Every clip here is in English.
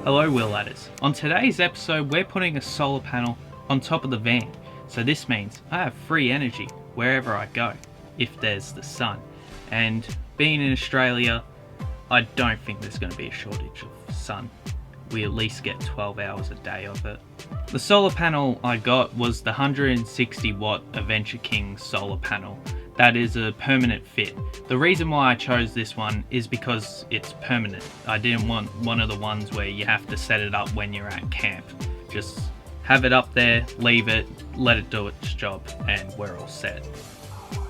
Hello wheel ladders. On today's episode we're putting a solar panel on top of the van, so this means I have free energy wherever I go, if there's the sun. And being in Australia, I don't think there's going to be a shortage of sun. We at least get 12 hours a day of it. The solar panel I got was the 160 watt Adventure King solar panel. That is a permanent fit. The reason why I chose this one is because it's permanent. I didn't want one of the ones where you have to set it up when you're at camp. Just have it up there, leave it, let it do its job, and we're all set.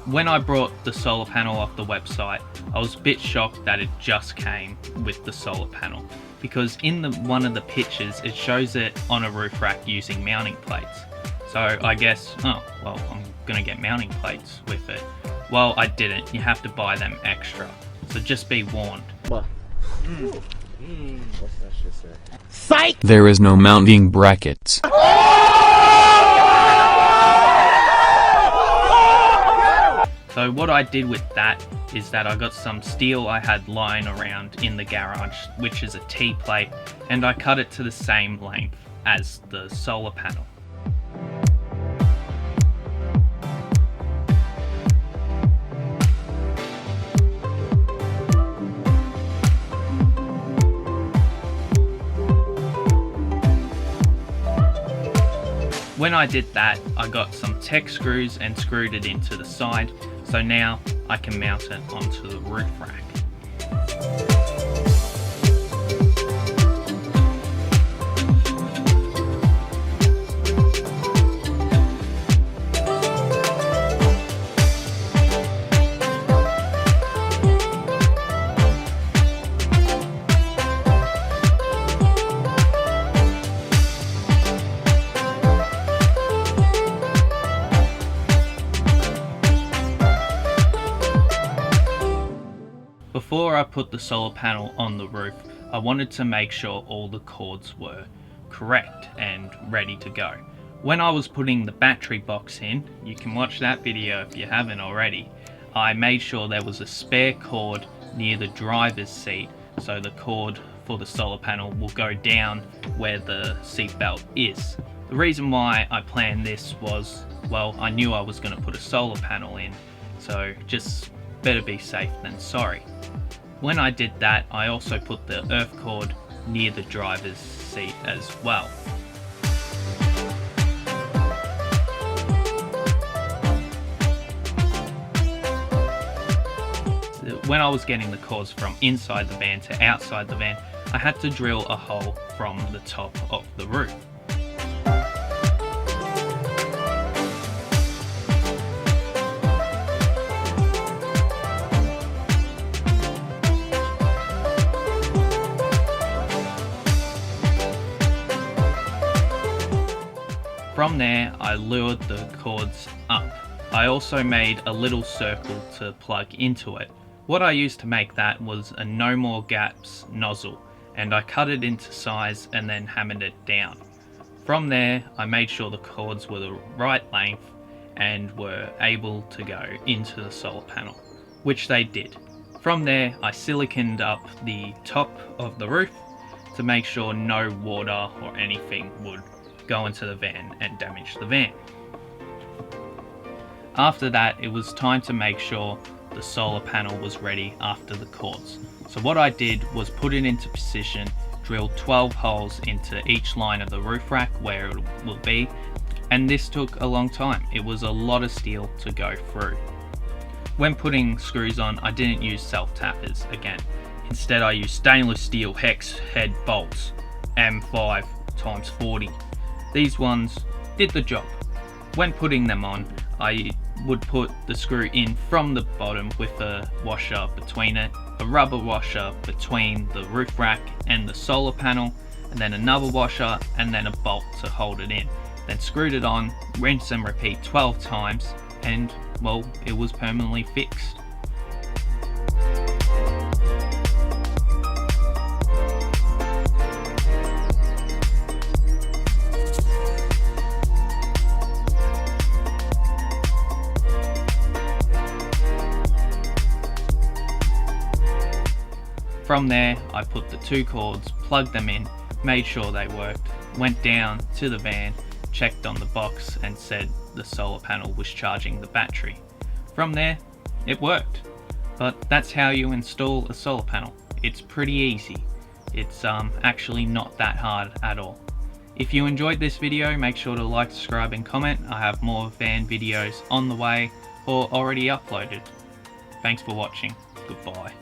When I brought the solar panel off the website, I was a bit shocked that it just came with the solar panel, because in one of the pictures it shows it on a roof rack using mounting plates. So I guess, oh well, I'm gonna get mounting plates with it. Well, I didn't. You have to buy them extra, so just be warned. What's that shit say? Psych! There is no mounting brackets. So what I did with that is that I got some steel I had lying around in the garage, which is a T-plate, and I cut it to the same length as the solar panel. When I did that, I got some Tech screws and screwed it into the side, so now I can mount it onto the roof rack. Before I put the solar panel on the roof, I wanted to make sure all the cords were correct and ready to go. When I was putting the battery box in, you can watch that video if you haven't already, I made sure there was a spare cord near the driver's seat, so the cord for the solar panel will go down where the seat belt is. The reason why I planned this was, well, I knew I was going to put a solar panel in, so just better be safe than sorry. When I did that, I also put the earth cord near the driver's seat as well. When I was getting the cords from inside the van to outside the van, I had to drill a hole from the top of the roof. From there, I lured the cords up. I also made a little circle to plug into it. What I used to make that was a no more gaps nozzle, and I cut it into size and then hammered it down. From there, I made sure the cords were the right length and were able to go into the solar panel, which they did. From there, I siliconed up the top of the roof to make sure no water or anything would go into the van and damage the van. After that, it was time to make sure the solar panel was ready after the cords. So what I did was put it into position, drilled 12 holes into each line of the roof rack where it will be, and this took a long time. It was a lot of steel to go through. When putting screws on, I didn't use self-tappers again. Instead, I used stainless steel hex head bolts, M5 x 40. These ones did the job. When putting them on, I would put the screw in from the bottom with a washer between it, a rubber washer between the roof rack and the solar panel, and then another washer and then a bolt to hold it in. Then screwed it on, rinse and repeat 12 times, and well, it was permanently fixed. From there, I put the two cords, plugged them in, made sure they worked, went down to the van, checked on the box and said the solar panel was charging the battery. From there, it worked. But that's how you install a solar panel. It's pretty easy. It's actually not that hard at all. If you enjoyed this video, make sure to like, subscribe and comment. I have more van videos on the way or already uploaded. Thanks for watching. Goodbye.